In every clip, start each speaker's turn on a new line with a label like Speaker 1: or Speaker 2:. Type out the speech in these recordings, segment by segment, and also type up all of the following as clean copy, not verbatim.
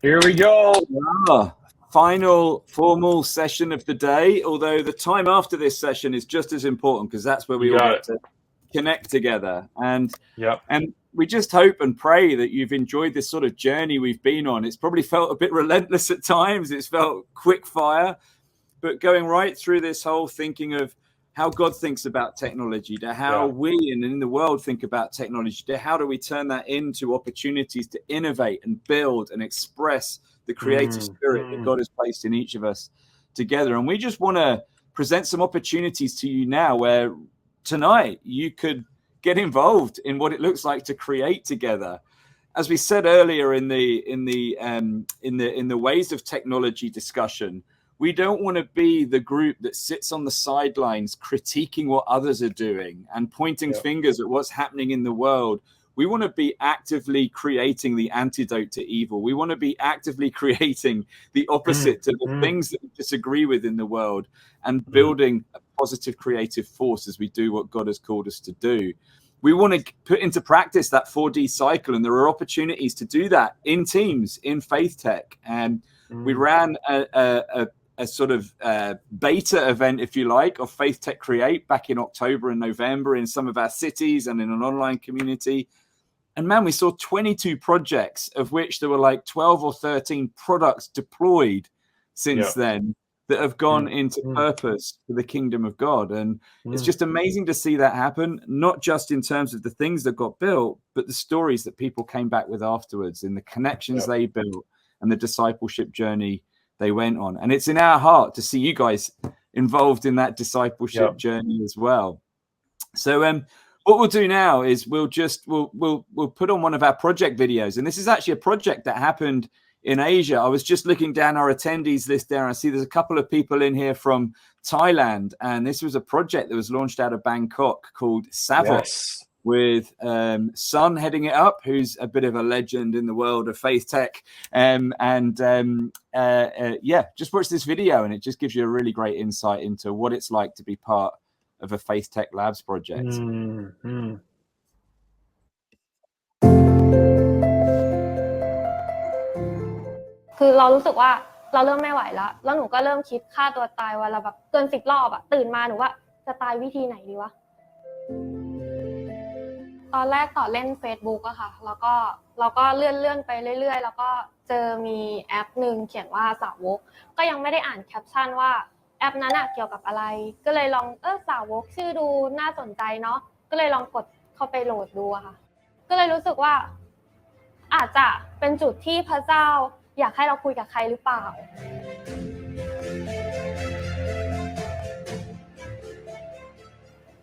Speaker 1: Here we go.
Speaker 2: Final formal session of the day, although the time after this session is just as important because that's where we all get to connect together. And we just hope and pray that you've enjoyed this sort of journey we've been on. It's probably felt a bit relentless at times. It's felt quick fire, but going right through this whole thinking of how God thinks about technology, to how we and in the world think about technology, to how do we turn that into opportunities to innovate and build and express the creative spirit that God has placed in each of us together. And we just want to present some opportunities to you now where tonight you could get involved in what it looks like to create together. As we said earlier in the ways of technology discussion, we don't want to be the group that sits on the sidelines critiquing what others are doing and pointing fingers at what's happening in the world. We want to be actively creating the antidote to evil. We want to be actively creating the opposite to the things that we disagree with in the world and building a positive creative force as we do what God has called us to do. We want to put into practice that 4D cycle, and there are opportunities to do that in teams, in Faith Tech. And we ran a sort of beta event, if you like, of Faith Tech Create back in October and November in some of our cities and in an online community. And man, we saw 22 projects, of which there were like 12 or 13 products deployed since then that have gone into purpose for the kingdom of God. And it's just amazing to see that happen, not just in terms of the things that got built, but the stories that people came back with afterwards and the connections they built and the discipleship journey they went on. And it's in our heart to see you guys involved in that discipleship journey as well. So what we'll do now is we'll put on one of our project videos. And this is actually a project that happened in Asia. I was just looking down our attendees list there. I see there's a couple of people in here from Thailand. And this was a project that was launched out of Bangkok called Savos. With Sun heading it up, who's a bit of a legend in the world of Faith Tech. Just watch this video and it just gives you a really great insight into what it's like to be part of a Faith Tech Labs project.
Speaker 3: คือเรารู้สึกว่าเราเริ่มไม่ไหวแล้วหนูก็เริ่มคิดฆ่าตัวตายวันละแบบเกิน10 รอบอะตื่นมาหนูว่าจะตายวิธีไหนดีวะตอนแรกต่อเล่น Facebook อะค่ะแล้วก็เลื่อนไปเรื่อยๆแล้วก็เจอมีแอปนึงเขียนว่าสาวกก็ยังไม่ได้อ่านแคปชั่นว่าแอปนั้นเกี่ยวกับอะไรก็เลยลองสาวกชื่อดูน่าสนใจเนาะก็เลยลองกดเข้าไปโหลดดูอะค่ะก็เลยรู้สึกว่าอาจจะเป็นจุดที่พระเจ้าอยากให้เราคุยกับใครหรือเปล่า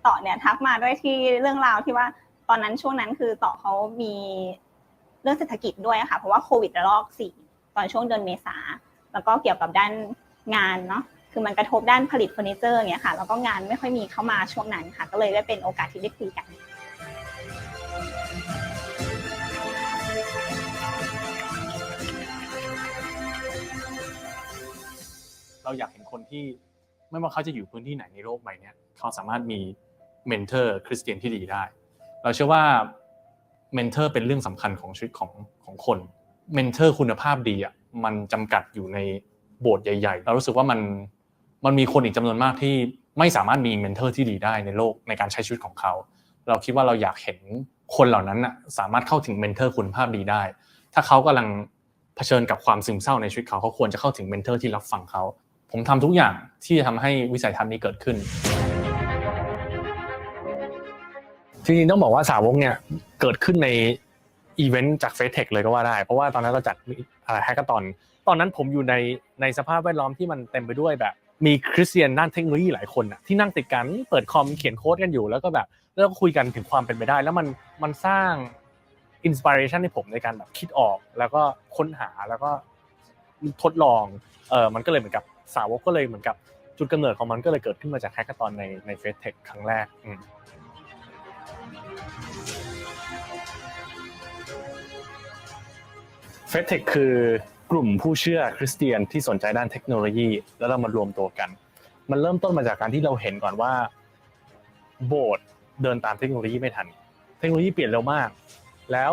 Speaker 4: ต่อเนี่ยทักมาด้วยที่เรื่องราวที่ว่าตอนนั้นช่วงนั้นคือต่อเขามีเรื่องเศรษฐกิจด้วยค่ะเพราะว่าโควิดระลอก4ตอนช่วงเดือนเมษาแล้วก็เกี่ยวกับด้านงานเนาะคือมันกระทบด้านผลิตเฟอร์นิเจอร์อย่างเงี้ยค่ะแล้วก็งานไม่ค่อยมีเข้ามาช่วงนั้นค่ะก็เลยได้เป็นโอกาสที่ได้คุยกัน
Speaker 5: เราอยากเห็นคนที่ไม่ว่าเขาจะอยู่พื้นที่ไหนในโลกใบนี้เขาสามารถมีเมนเทอร์คริสเตียนที่ดีได้เราเชื่อว่าเมนเทอร์เป็นเรื่องสำคัญของชีวิตของคนเมนเทอร์คุณภาพดีมันจำกัดอยู่ในโบสถ์ใหญ่ๆเรารู้สึกว่ามันมีคนอีกจำนวนมากที่ไม่สามารถมีเมนเทอร์ที่ดีได้ในโลกในการใช้ชีวิตของเขาเราคิดว่าเราอยากเห็นคนเหล่านั้นสามารถเข้าถึงเมนเทอร์คุณภาพดีได้ถ้าเขากำลังเผชิญกับความซึมเศร้าในชีวิตเขาควรจะเข้าถึงเมนเทอร์ที่รับฟังเขาผมทำทุกอย่างที่จะทำให้วิสัยทัศน์นี้เกิดขึ้น
Speaker 1: จริงๆต้องบอกว่าสาวกเนี่ยเกิดขึ้นในอีเวนต์จากเฟซเทคเลยก็ว่าได้เพราะว่าตอนนั้นเราจัดแฮกเกอร์ตอนนั้นผมอยู่ในสภาพแวดล้อมที่มันเต็มไปด้วยแบบมีคริสเตียนด้านเทคโนโลยีหลายคนที่นั่งติดกันเปิดคอมเขียนโค้ดกันอยู่แล้วก็แบบแล้วก็คุยกันถึงความเป็นไปได้แล้วมันสร้างอินสปิเรชันให้ผมในการแบบคิดออกแล้วก็ค้นหาแล้วก็ทดลองมันก็เลยเหมือนกับสาวกก็เลยเหมือนกับจุดกำเนิดของมันก็เลยเกิดขึ้นมาจากแฮกเกอร์ตอนในเฟซเทคครั้งแรกเฟซเทคคือกลุ่มผู้เชื่อคริสเตียนที่สนใจด้านเทคโนโลยีแล้วเรามารวมตัวกันมันเริ่มต้นมาจากการที่เราเห็นก่อนว่าโบสถ์เดินตามเทคโนโลยีไม่ทันเทคโนโลยีเปลี่ยนเร็วมากแล้ว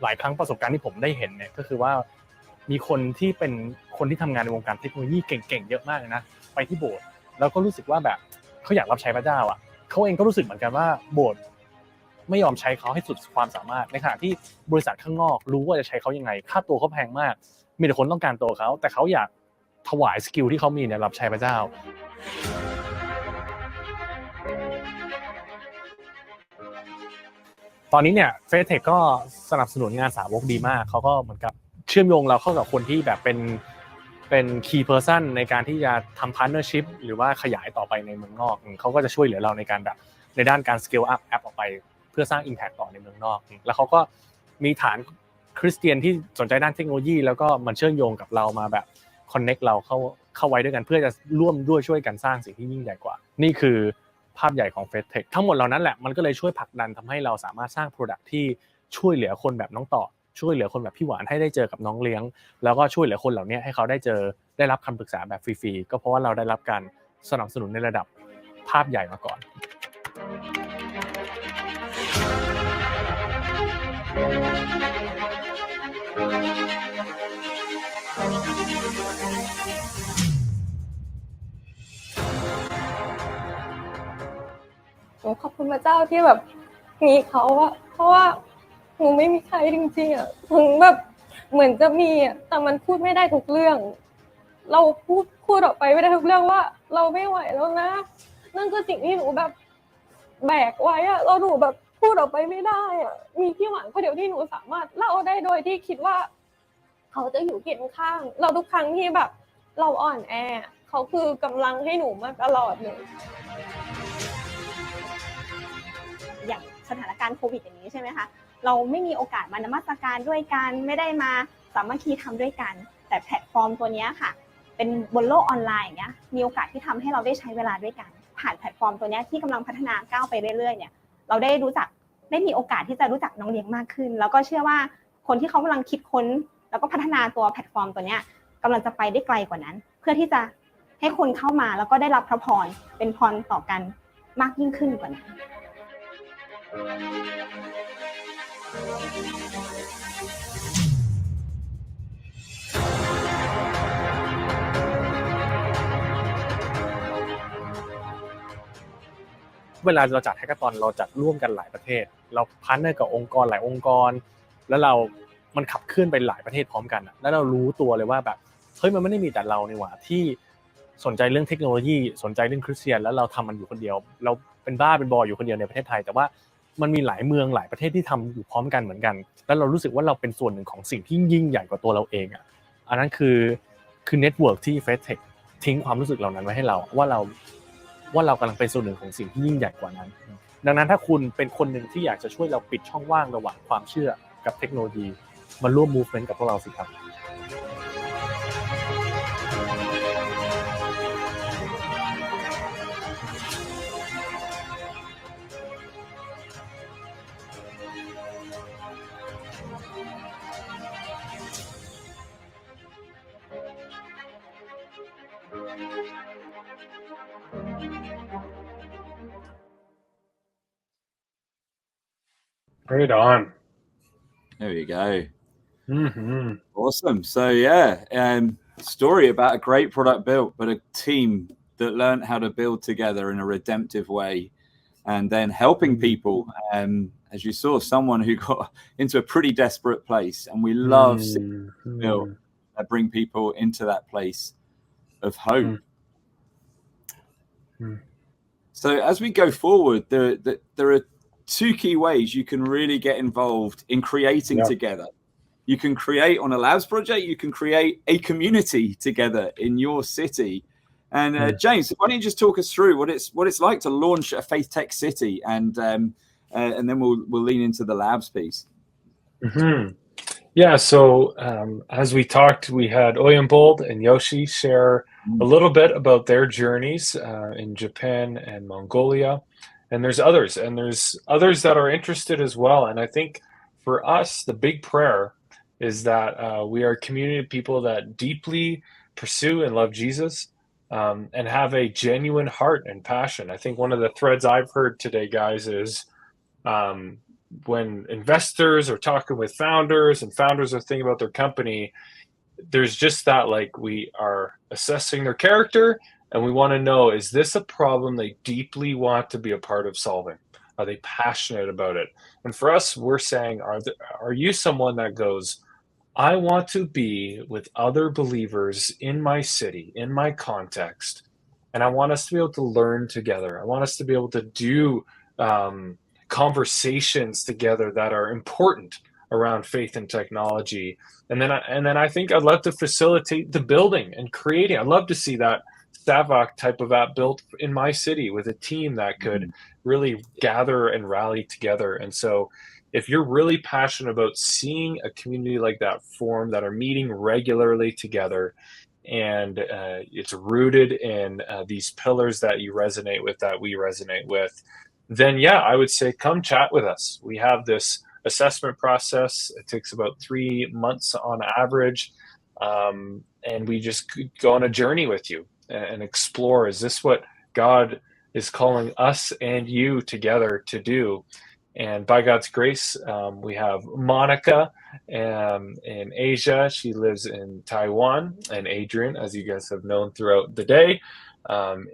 Speaker 1: หลายครั้งประสบการณ์ที่ผมได้เห็นเนี่ยก็คือว่า มีคนที่เป็นคนที่ทำงานในวงการเทคโนโลยีเก่งๆเยอะมากเลยนะไปที่โบสถ์แล้วก็รู้สึกว่าแบบเขาอยากรับใช้พระเจ้าอ่ะเขาเองก็รู้สึกเหมือนกันว่าโบสถ์ไม่ยอมใช้เขาให้สุดความสามารถในขณะที่บริษัทข้างนอกรู้ว่าจะใช้เขายังไงค่าตัวเขาแพงมากมีแต่คนต้องการตัวเขาแต่เขาอยากถวายสกิลที่เขามีเนี่ยรับใช้พระเจ้าตอนนี้เนี่ยเฟสเทคก็สนับสนุนงานสาวกดีมากเขาก็เหมือนกับเชื่อมโยงเราเข้ากับคนที่แบบเป็น key person ในการที่จะทำ partnership หรือว่าขยายต่อไปในเมืองนอกเขาก็จะช่วยเหลือเราในการแบบในด้านการ scale up แอปออกไปเพื่อสร้าง impact ต่อในเมืองนอกแล้วเขาก็มีฐานคริสเตียนที่สนใจด้านเทคโนโลยีแล้วก็มันเชื่อมโยงกับเรามาแบบ connect เราเข้าไว้ด้วยกันเพื่อจะร่วมด้วยช่วยกันสร้างสิ่งที่ยิ่งใหญ่กว่านี่คือภาพใหญ่ของ FaithTech ทั้งหมดเหล่านั้นแหละมันก็เลยช่วยผลักดันทำให้เราสามารถสร้าง product ที่ช่วยเหลือคนแบบน้องต่อช่วยเหลือคนแบบพี่หวานให้ได้เจอกับน้องเลี้ยงแล้วก็ช่วยเหลือคนเหล่านี้ให้เขาได้รับคำปรึกษาแบบฟรีๆก็เพราะว่าเราได้รับการสนับสนุนในระดับภาพใหญ่มาก่อน
Speaker 3: ขอบคุณพระเจ้าที่แบบมีเขาอะเพราะว่าหนูไม่มีใครจริงๆอะถึงแบบเหมือนจะมีอะแต่มันพูดไม่ได้ทุกเรื่องเราพูดออกไปไม่ได้ทุกเรื่องว่าเราไม่ไหวแล้วนะนั่นคือสิ่งที่หนูแบบแบกไว้อะเราหนูแบบพูดออกไปไม่ได้อะมีพี่หวานคนเดียวที่หนูสามารถเล่าได้โดยที่คิดว่าเขาจะอยู่เคียงข้างเราทุกครั้งที่แบบเราอ่อนแอเขาคือกำลังให้หนูมาตลอดเลย
Speaker 4: อย่างสถานการณ์โควิดอย่างนี้ใช่ไหมคะเราไม่มีโอกาสมานมัสการด้วยกันไม่ได้มาสามัคคีทำด้วยกันแต่แพลตฟอร์มตัวนี้ค่ะเป็นบนโลกออนไลน์อย่างเงี้ยมีโอกาสที่ทำให้เราได้ใช้เวลาด้วยกันผ่านแพลตฟอร์มตัวนี้ที่กำลังพัฒนาก้าวไปเรื่อยๆเนี่ยเราได้มีโอกาสที่จะรู้จักน้องเลี้ยงมากขึ้นแล้วก็เชื่อว่าคนที่เขากำลังคิดค้นแล้วก็พัฒนาตัวแพลตฟอร์มตัวนี้กำลังจะไปได้ไกลกว่านั้นเพื่อที่จะให้คนเข้ามาแล้วก็ได้รับพระพรเป็นพรต่อกันมากยิ่งขึ้นกว่านั้น
Speaker 1: เวลาเราจัดแฮกเกอร์ตอนเราจัดร่วมกันหลายประเทศเราพาร์ทเนอร์กับองค์กรหลายองค์กรแล้วมันขับเคลื่อนไปหลายประเทศพร้อมกันแล้วเรารู้ตัวเลยว่าแบบเฮ้ยมันไม่ได้มีแต่เรานี่หว่าที่สนใจเรื่องเทคโนโลยีสนใจเรื่องคริสเตียนแล้วเราทำมันอยู่คนเดียวเราเป็นบ้าเป็นบออยู่คนเดียวในประเทศไทยแต่ว่ามันมีหลายเมืองหลายประเทศที่ทำอยู่พร้อมกันเหมือนกันแล้วเรารู้สึกว่าเราเป็นส่วนหนึ่งของสิ่งที่ยิ่งใหญ่กว่าตัวเราเองอันนั้นคือเน็ตเวิร์กที่ FaithTech ทิ้งความรู้สึกเหล่านั้นไว้ให้เราว่าเรากำลังเป็นส่วนหนึ่งของสิ่งที่ยิ่งใหญ่กว่านั้นดังนั้นถ้าคุณเป็นคนหนึ่งที่อยากจะช่วยเราปิดช่องว่างระหว่างความเชื่อกับเทคโนโลยีมาร่วม movement กับพวกเราสิครับ
Speaker 6: Right on.
Speaker 2: There we go.
Speaker 6: Mm-hmm.
Speaker 2: Awesome. So yeah, story about a great product built, but a team that learned how to build together in a redemptive way, and then helping people. As you saw, someone who got into a pretty desperate place, and we love seeing build bring people into that place of hope. So as we go forward, there are two key ways you can really get involved in creating together. You can create on a labs project, you can create a community together in your city. And James, why don't you just talk us through what it's like to launch a FaithTech city, and then we'll lean into the labs piece.
Speaker 6: Mm-hmm. Yeah, so as we talked, we had Oyunbold and Yoshi share a little bit about their journeys in Japan and Mongolia. And there's others that are interested as well. And I think for us, the big prayer is that we are a community of people that deeply pursue and love Jesus, and have a genuine heart and passion. I think one of the threads I've heard today, guys, is when investors are talking with founders and founders are thinking about their company, there's just that, like, we are assessing their character and we want to know, is this a problem they deeply want to be a part of solving? Are they passionate about it? And for us, we're saying, are you someone that goes, I want to be with other believers in my city, in my context, and I want us to be able to learn together. I want us to be able to do conversations together that are important around faith and technology. And then I think I'd love to facilitate the building and creating. I'd love to see that Savak type of app built in my city with a team that could really gather and rally together. And so if you're really passionate about seeing a community like that form, that are meeting regularly together, and it's rooted in these pillars that you resonate with, that we resonate with, then yeah, I would say come chat with us. We have this assessment process. It takes about 3 months on average. And we just go on a journey with you and explore, is this what God is calling us and you together to do? And by God's grace, we have Monica in Asia. She lives in Taiwan, and Adrian, as you guys have known throughout the day,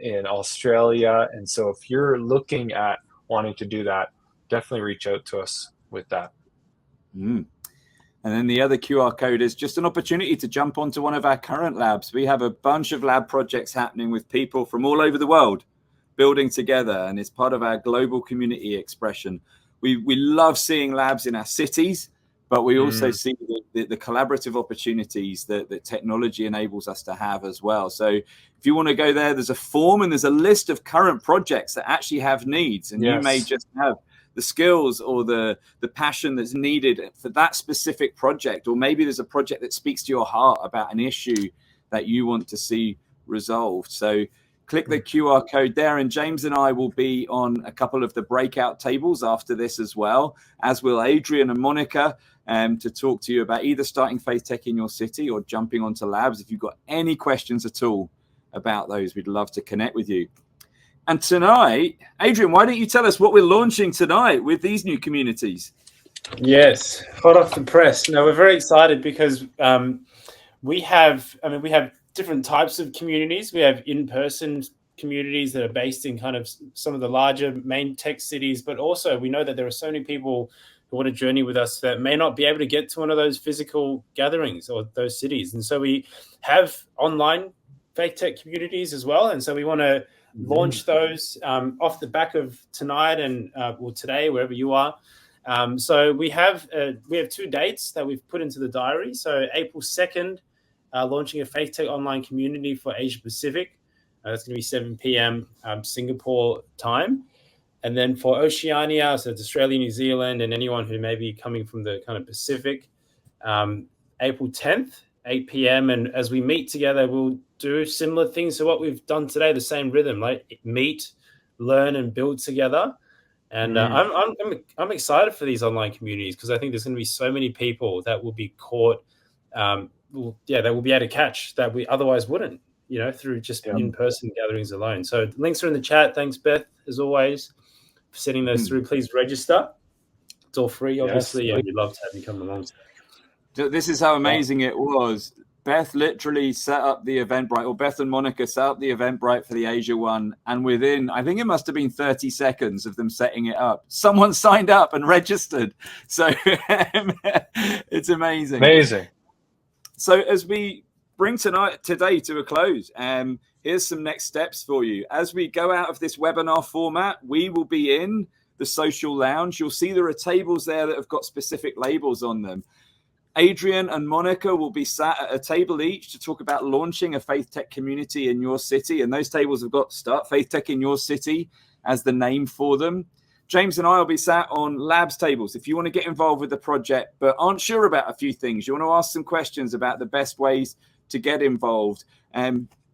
Speaker 6: in Australia. And so if you're looking at wanting to do that, definitely reach out to us with that.
Speaker 2: And then the other QR code is just an opportunity to jump onto one of our current labs. We have a bunch of lab projects happening with people from all over the world building together, and it's part of our global community expression. We love seeing labs in our cities, but we also see the collaborative opportunities that technology enables us to have as well. So if you want to go there, there's a form and there's a list of current projects that actually have needs, and you may just have the skills or the passion that's needed for that specific project, or maybe there's a project that speaks to your heart about an issue that you want to see resolved. So click the QR code there, and James and I will be on a couple of the breakout tables after this as well, as will Adrian and Monica, to talk to you about either starting Faith Tech in your city or jumping onto labs. If you've got any questions at all about those, we'd love to connect with you. And tonight, Adrian, why don't you tell us what we're launching tonight with these new communities?
Speaker 7: Yes, hot off the press. No, we're very excited because we have different types of communities. We have in-person communities that are based in kind of some of the larger main tech cities, but also we know that there are so many people who want to journey with us that may not be able to get to one of those physical gatherings or those cities. And so we have online faith tech communities as well. And so we want to launch those off the back of tonight and today, wherever you are. So we have 2 dates that we've put into the diary. So April 2nd, launching a Faith Tech online community for Asia Pacific. That's going to be 7 p.m. Singapore time. And then for Oceania, so it's Australia, New Zealand, and anyone who may be coming from the kind of Pacific, April 10th, 8 p.m. And as we meet together, we'll do similar things to what we've done today, the same rhythm, like meet, learn, and build together. And I'm excited for these online communities because I think there's going to be so many people that will be caught that will be able to catch that we otherwise wouldn't, through just in-person gatherings alone. So links are in the chat. Thanks, Beth, as always, for sending those through. Please register. It's all free, obviously, and we'd love to have you come along.
Speaker 2: This is how amazing it was. Beth literally set up the Eventbrite, or Beth and Monica set up the Eventbrite for the Asia one, and within, I think it must have been 30 seconds of them setting it up, someone signed up and registered. So it's amazing.
Speaker 6: Amazing.
Speaker 2: So as we bring today to a close, here's some next steps for you. As we go out of this webinar format, we will be in the social lounge. You'll see there are tables there that have got specific labels on them. Adrian and Monica will be sat at a table each to talk about launching a Faith Tech community in your city. And those tables have got Start Faith Tech in Your City as the name for them. James and I will be sat on labs tables. If you want to get involved with the project but aren't sure about a few things, you want to ask some questions about the best ways to get involved,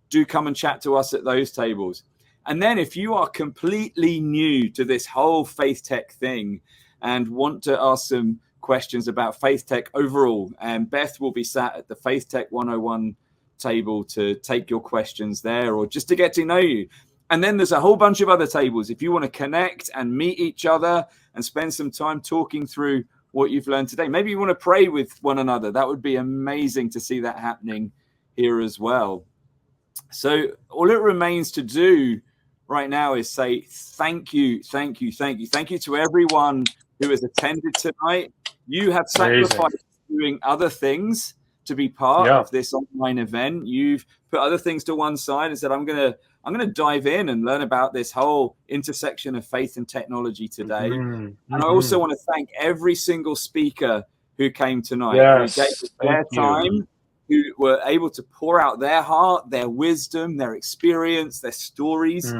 Speaker 2: do come and chat to us at those tables. And then if you are completely new to this whole Faith Tech thing and want to ask some questions about Faith Tech overall, and Beth will be sat at the Faith Tech 101 table to take your questions there, or just to get to know you. And then there's a whole bunch of other tables if you want to connect and meet each other and spend some time talking through what you've learned today. Maybe you want to pray with one another. That would be amazing to see that happening here as well. So all it remains to do right now is say thank you to everyone who has attended tonight. You have sacrificed doing other things to be part of this online event. You've put other things to one side and said, I'm gonna dive in and learn about this whole intersection of faith and technology today. And I also want to thank every single speaker who came tonight, who gave their time, who were able to pour out their heart, their wisdom, their experience, their stories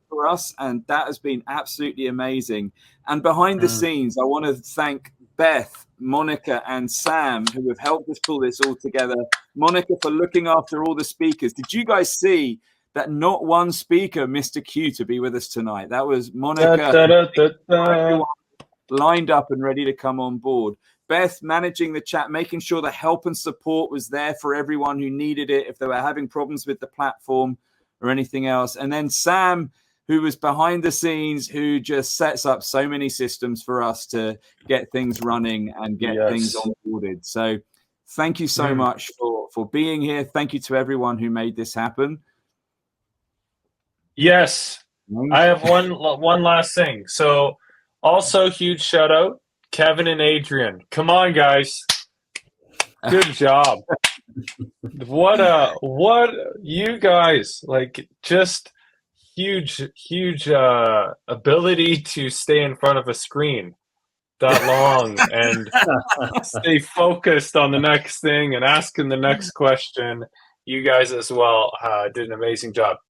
Speaker 2: for us. And that has been absolutely amazing. And behind the scenes, I want to thank Beth, Monica, and Sam, who have helped us pull this all together. Monica for looking after all the speakers. Did you guys see that not one speaker missed a cue to be with us tonight? That was Monica lined up and ready to come on board. Beth managing the chat, making sure the help and support was there for everyone who needed it if they were having problems with the platform or anything else. And then Sam, who was behind the scenes, who just sets up so many systems for us to get things running and get things onboarded. So thank you so much for being here. Thank you to everyone who made this happen.
Speaker 6: Yes, I have one last thing. So also huge shout out, Kevin and Adrian. Come on, guys. Good job. What you guys, like, just huge ability to stay in front of a screen that long and stay focused on the next thing and asking the next question. You guys as well did an amazing job.